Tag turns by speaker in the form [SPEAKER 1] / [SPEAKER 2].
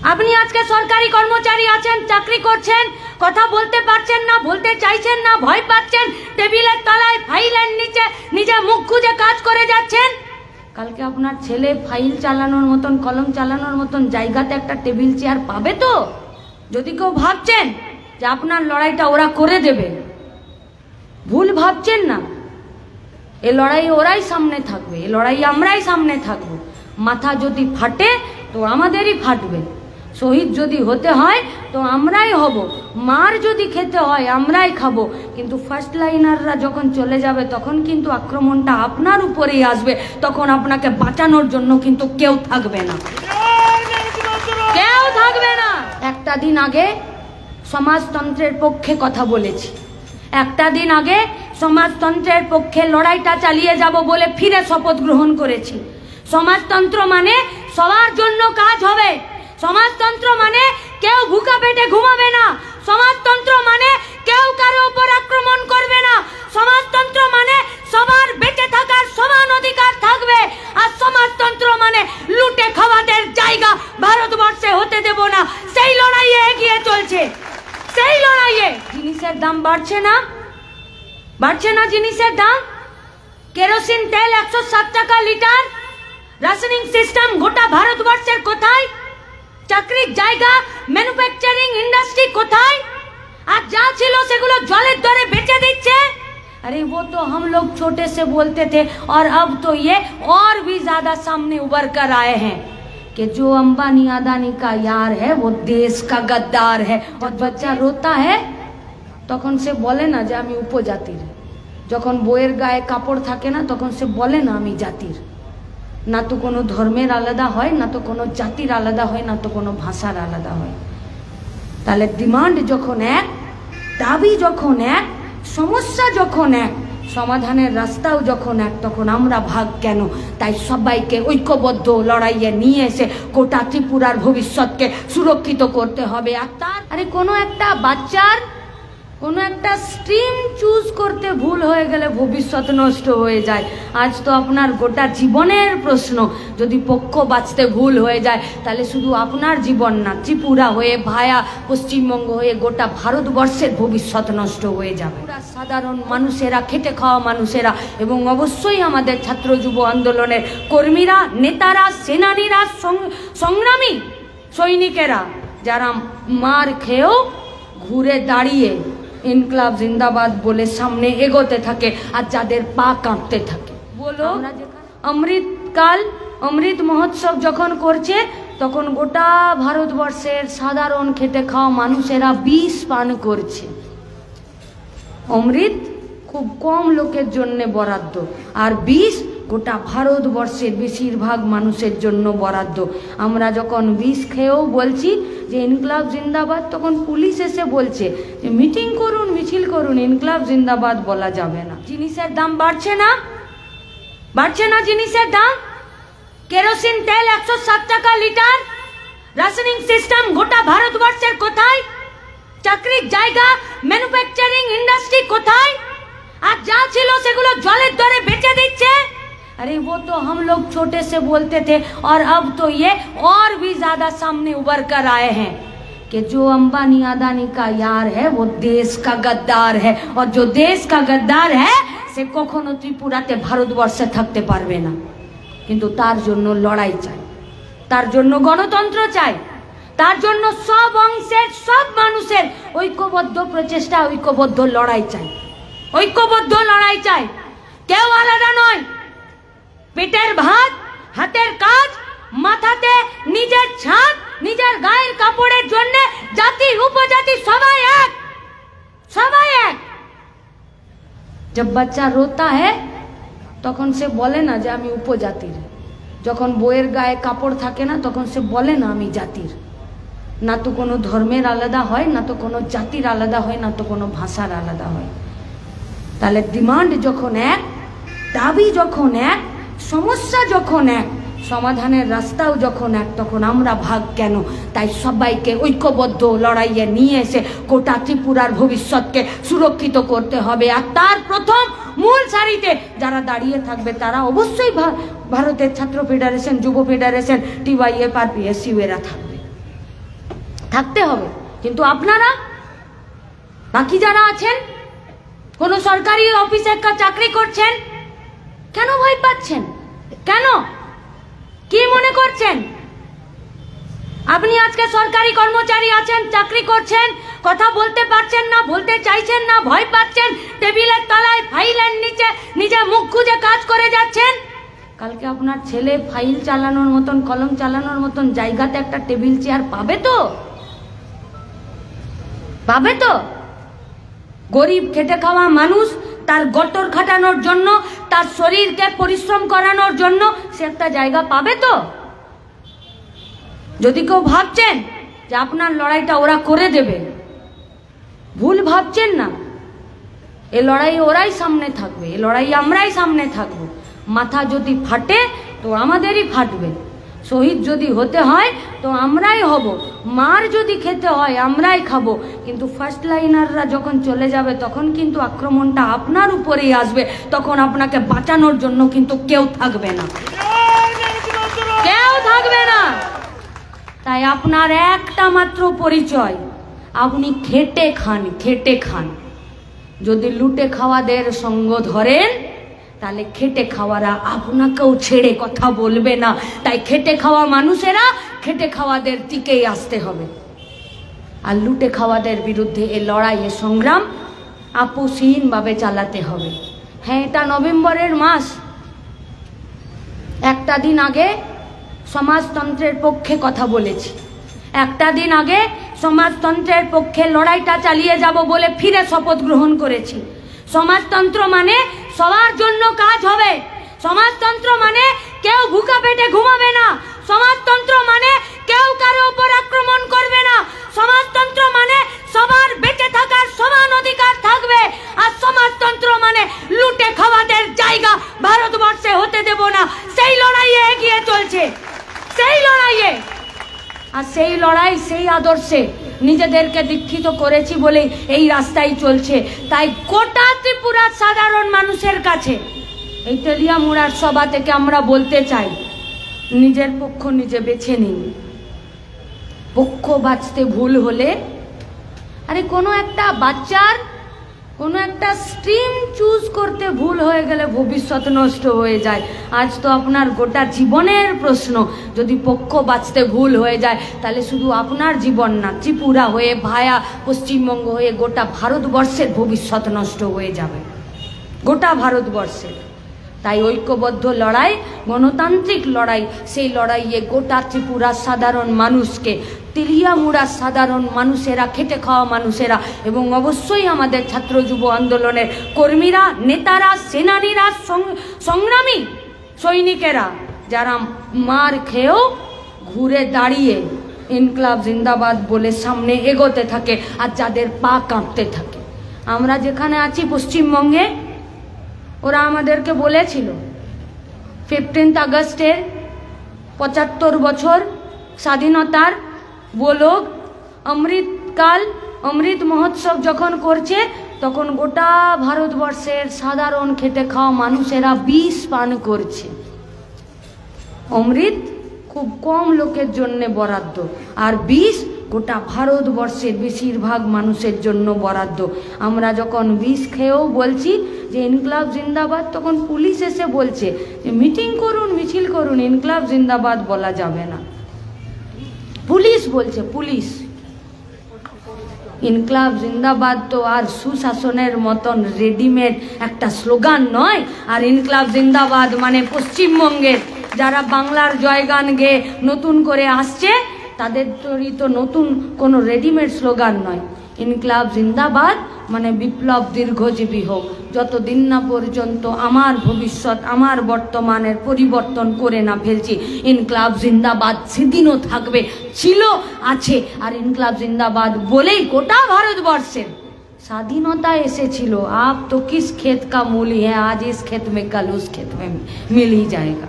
[SPEAKER 1] আপনি আজকে সরকারি কর্মচারী আছেন, চাকরি করছেন, কথা বলতে পারছেন না, বলতে চাইছেন না, ভয় পাচ্ছেন, টেবিলের তলায় ফাইলের নিচে নিজে মুখ খুঁজে কাজ করে যাচ্ছেন। কালকে আপনার ছেলে ফাইল চালানোর মতন, কলম চালানোর মতন জায়গাতে একটা টেবিল চেয়ার পাবে তো? যদি কেউ ভাবছেন যে আপনার লড়াইটা ওরা করে দেবে, ভুল ভাবছেন না। এ লড়াই ওরাই সামনে থাকবে, এ লড়াই আমরাই সামনে থাকবো। মাথা যদি ফাটে তো আমাদেরই ফাটবে, শহীদ যদি হতে হয় তো আমরাই হব, মার যদি খেতে হয় আমরাই খাবো। কিন্তু ফার্স্ট লাইনাররা যখন চলে যাবে তখন কিন্তু আক্রমণটা আপনার উপরেই আসবে, তখন আপনাকে বাঁচানোর জন্য কিন্তু কেউ থাকবে না, কেউ থাকবে না। একটা দিন আগে সমাজতন্ত্রের পক্ষে কথা বলেছি, একটা দিন আগে সমাজতন্ত্রের পক্ষে লড়াইটা চালিয়ে যাব বলে ফিরে শপথ গ্রহণ করেছি। সমাজতন্ত্র মানে সবার জন্য কাজ হবে, সমাজতন্ত্র মানে কেউ ভুকা পেটে ঘুমাবে না, সমাজতন্ত্র মানে কেউ কারো উপর আক্রমণ করবে না, সমাজতন্ত্র মানে সবার বেঁচে থাকার সমান অধিকার থাকবে। আর সমাজতন্ত্র মানে লুটে খাওয়াদের জায়গা ভারতবর্ষে হতে দেব না। সেই লড়াইয়ে এগিয়ে চলছে, সেই লড়াইয়ে। জিনিসের দাম বাড়ছে না, বাড়ছে না জিনিসের দাম। কেরোসিন তেল 107 টাকা লিটার। রাশনিং সিস্টেম গোটা ভারতবর্ষের কোথায়? চাকরির জায়গা, ম্যানুফ্যাকচারিং ইন্ডাস্ট্রি কোথায়? আর যা ছিল সেগুলো জলের দরে বেচে দিচ্ছে। अरे वो तो हम लोग छोटे से बोलते थे और अब तो ये और भी ज्यादा सामने उभर कर आए हैं कि जो अंबानी अदानी का यार है वो देश का गद्दार है। और बच्चा रोता है তখন সে বলে না যে আমি উপজাতির, যখন বইয়ের গায়ে কাপড় থাকে না তখন সে বলে না আমি জাতির। না তো কোনো ধর্মের আলাদা হয়, না তো কোনো জাতির আলাদা হয়, না তো কোনো ভাষার আলাদা হয়। তাহলে ডিমান্ড যখন এক, দাবি যখন এক, সমস্যা যখন এক, সমাধানের রাস্তাও যখন এক, তখন আমরা ভাগ কেন? তাই সবাইকে ঐক্যবদ্ধ লড়াইয়ে নিয়ে এসে গোটা ত্রিপুরার ভবিষ্যৎকে সুরক্ষিত করতে হবে। আর তার কোনো একটা বাচ্চার কোনো একটা স্ট্রিম চুজ করতে ভুল হয়ে গেলে ভবিষ্যৎ নষ্ট হয়ে যায়। আজ তো আপনার গোটা জীবনের প্রশ্ন, যদি পক্ষ বাঁচতে ভুল হয়ে যায় তাহলে শুধু আপনার জীবন না, ত্রিপুরা হয়ে ভায়া পশ্চিমবঙ্গ হয়ে গোটা ভারতবর্ষের ভবিষ্যৎ নষ্ট হয়ে যাবে। সাধারণ মানুষেরা, খেটে খাওয়া মানুষেরা এবং অবশ্যই আমাদের ছাত্র যুব আন্দোলনের কর্মীরা, নেতারা, সেনানীরা, সংগ্রামী সৈনিকেরা যারা মার খেয়েও ঘুরে দাঁড়িয়ে ইনকলাব জিন্দাবাদ বলে সামনে এগোতে থাকে আর যাদের পা কাঁপতে থাকে। বলো, অমৃতকাল, অমৃত মহোৎসব যখন করছে তখন গোটা ভারতবর্ষের সাধারণ খেটে খাওয়া মানুষেরা বিষ পান করছে। অমৃত খুব কম লোকের জন্য বরাদ্দ, আর বিষ গোটা ভারতবর্ষের বেশিরভাগ মানুষের জন্য বরাদ্দ। আমরা যখন বিষ খেয়েও বলছি যে ইনকলাব জিন্দাবাদ, তখন পুলিশ এসে বলছে যে মিটিং করুন, মিছিল করুন, ইনকলাব জিন্দাবাদ বলা যাবে না। জিনিসের দাম বাড়ছে না, বাড়ছে না জিনিসের দাম। কেরোসিন তেল 107 টাকা লিটার। রাশনিং সিস্টেম গোটা ভারতবর্ষের কোথায়? চাকরির জায়গা, ম্যানুফ্যাকচারিং ইন্ডাস্ট্রি কোথায়? আর যা ছিল সেগুলো জলের দরে বেচে দিচ্ছে। अरे वो तो हम लोग छोटे से बोलते थे और अब तो ये और भी ज्यादा सामने उभर कर आए हैं कि जो अंबानी अदानी का यार है वो देश का गद्दार है। और जो देश का गद्दार है से कखनो त्रिपुराते भारतवर्षे থাকতে পারবে না। কিন্তু তার জন্য লড়াই চাই, তার জন্য গণতন্ত্র চাই, তার জন্য সব অংশের সব মানুষের ঐক্যবদ্ধ প্রচেষ্টা, ঐক্যবদ্ধ লড়াই চাই, ঐক্যবদ্ধ লড়াই চাই। কেউ আলাদা নয়। পেটের ভাত, হাতের কাজ, মাথাতে নিজের ছাদ, নিজের গায়ের কাপড়ের জন্য জাতি উপজাতি সবাই এক, সবাই এক। जब बच्चा रोता है তখন সে বলে না যে আমি উপজাতির, যখন বইয়ের গায়ে কাপড় থাকে না তখন সে বলে না আমি জাতির। না তো কোনো ধর্মের আলাদা হয়, না তো কোনো জাতির আলাদা হয়, না তো কোনো ভাষার আলাদা হয়। তাহলে ডিমান্ড যখন এক, দাবি যখন এক, সমস্যা যখন এক, সমাধানের রাস্তাও যখন এক, তখন আমরা ভাগ কেন? তাই সবাইকে ঐক্যবদ্ধ লড়াইয়ে নিয়ে এসে গোটা ত্রিপুরার ভবিষ্যৎকে সুরক্ষিত করতে হবে। আর তার প্রথম মূল সারিতে যারা দাঁড়িয়ে থাকবে তারা অবশ্যই ভারতের ছাত্র ফেডারেশন, যুব ফেডারেশন, টিওয়াইএফ আর পিএসইউ এরা থাকবে। থাকতে হবে। কিন্তু আপনারা বাকি যারা আছেন, কোনো সরকারি অফিসে চাকরি করছেন, কেন ভয় পাচ্ছেন? কেন? কি মনে করছেন? আপনি আজকে সরকারি কর্মচারী আছেন, চাকরি করছেন, কথা বলতে পারছেন না, বলতে চাইছেন না, ভয় পাচ্ছেন, টেবিলের তলায় ফাইলের নিচে নিজে মুখ খুঁজে কাজ করে যাচ্ছেন। কালকে আপনার ছেলে ফাইল চালানোর মতন, কলম চালানোর মতন জায়গাতে একটা টেবিল চেয়ার পাবে তো? পাবে তো? গরিব খেটে খাওয়া মানুষ তার গটর খাটানোর জন্য, তার শরীরকে পরিশ্রম করানোর জন্য সে একটা জায়গা পাবে তো? যদি কেউ ভাবছেন যে আপনার লড়াইটা ওরা করে দেবে, ভুল ভাবছেন না। এ লড়াই ওরাই সামনে থাকবে, এ লড়াই আমরাই সামনে থাকবো। মাথা যদি ফাটে তো আমাদেরই ফাটবে, শহীদ যদি হতে হয় তো আমরাই হব, মার যদি খেতে হয় আমরাই খাবো। কিন্তু ফার্স্ট লাইনাররা যখন চলে যাবে তখন কিন্তু আক্রমণটা আপনার উপরেই আসবে, তখন আপনাকে বাঁচানোর জন্য কিন্তু কেউ থাকবে না, কেউ থাকবে না। তাই আপনার একটা মাত্র পরিচয়, আপনি খেটে খান, খেটে খান। যদি লুটে খাওয়াদের সঙ্গ ধরেন তাহলে খেটে খাওয়ারা আপনাকেও ছেড়ে কথা বলবে না। তাই খেটে খাওয়া মানুষেরা খেটে খাওয়াদের দিকেই আসতে হবে, আর লুটে খাওয়াদের বিরুদ্ধে এ লড়াই, এ সংগ্রাম আপোষহীনভাবে চালাতে হবে। হ্যাঁ, এটা নভেম্বরের মাস। একটা দিন আগে সমাজতন্ত্রের পক্ষে কথা বলেছি, একটা দিন আগে সমাজতন্ত্রের পক্ষে লড়াইটা চালিয়ে যাব বলে ফিরে শপথ গ্রহণ করেছি। সমাজতন্ত্র মানে সবার জন্য কাজ হবে, সমাজতন্ত্র মানে কেউ ভুকা পেটে ঘুমাবে না, সমাজতন্ত্র মানে কেউ কারো উপর আক্রমণ করবে না, সমাজতন্ত্র মানে সবার বেঁচে থাকার সমান অধিকার থাকবে। আর সমাজতন্ত্র মানে লুটে খাওয়াদের জায়গা ভারতবর্ষে হতে দেব না। সেই লড়াইয়ে এগিয়ে চলছে, সেই লড়াইয়ে। আর সেই লড়াই, সেই আদর্শে নিজেদেরকে দীক্ষিত করেছি বলেই এই রাস্তায় চলছে। তাই গোটা ত্রিপুরার সাধারণ মানুষের কাছে এই তেলিয়ামুড়ার সভা থেকে আমরা বলতে চাই, নিজের পক্ষ নিজে বেছে নিন। পক্ষ বাঁচতে ভুল হলে, আরে কোনো একটা বাচ্চার কোনো একটা স্ট্রিম চুজ করতে ভুল হয়ে গেলে ভবিষ্যৎ নষ্ট হয়ে যায়। আজ তো আপনার গোটা জীবনের প্রশ্ন। যদি পক্ষ বাঁচতে ভুল হয়ে যায় তাহলে শুধু আপনার জীবন না, ত্রিপুরা হয়ে, ভায়া পশ্চিমবঙ্গ হয়ে গোটা ভারতবর্ষের ভবিষ্যৎ নষ্ট হয়ে যাবে, গোটা ভারতবর্ষের। তাই ঐক্যবদ্ধ লড়াই, গণতান্ত্রিক লড়াই, সেই লড়াইয়ে গোটা ত্রিপুরার সাধারণ মানুষকে, তেলিয়ামুড়ার সাধারণ মানুষেরা, খেটে খাওয়া মানুষেরা এবং অবশ্যই আমাদের ছাত্র যুব আন্দোলনের কর্মীরা, নেতারা, সেনানীরা, সংগ্রামী সৈনিকেরা যারা মার খেয়েও ঘুরে দাঁড়িয়ে ইনকলাব জিন্দাবাদ বলে সামনে এগোতে থাকে আর যাদের পা কাঁপতে থাকে। আমরা যেখানে আছি পশ্চিমবঙ্গে, ওরা আমাদেরকে বলেছিল 15 আগস্টের 75 বছর স্বাধীনতার बोलोग अमृतकाल अमृत महोत्सव जखन करছে তখন গোটা ভারতবর্ষের সাধারণ খেটে খাওয়া মানুষেরা বিষ পান করছে। অমৃত খুব কম লোকের জন্য বরাদ্দ, আর বিষ গোটা ভারতবর্ষের বেশিরভাগ মানুষের জন্য বরাদ্দ। আমরা যখন বিষ খেয়েও বলছি যে ইনকলাব জিন্দাবাদ, তখন পুলিশ এসে বলছে যে মিটিং করুন, মিছিল করুন, ইনকলাব জিন্দাবাদ বলা যাবে না। পুলিশ বলছে, পুলিশ। ইনকলাব জিন্দাবাদ তো আর সুশাসনের মতন রেডিমেড একটা স্লোগান নয়। আর ইনকলাব জিন্দাবাদ মানে পশ্চিমবঙ্গের যারা বাংলার জয়গান গেয়ে নতুন করে আসছে তাদের তো নতুন কোনো রেডিমেড স্লোগান নয়। ইনকলাব জিন্দাবাদ মানে বিপ্লব দীর্ঘজীবী হোক, যতদিন না পর্যন্ত আমার ভবিষ্যৎ, আমার বর্তমানের পরিবর্তন করে না ফেলছি। ইনকলাব জিন্দাবাদ সেদিনও থাকবে, ছিল, আছে। আর ইনকলাব জিন্দাবাদ বলেই গোটা ভারতবর্ষের স্বাধীনতা এসেছিল। আপ তো কিস খেত কা মূল হ্যাঁ, আজ ইস খেত মে কাল উস খেত মে মিল হি যায়গা।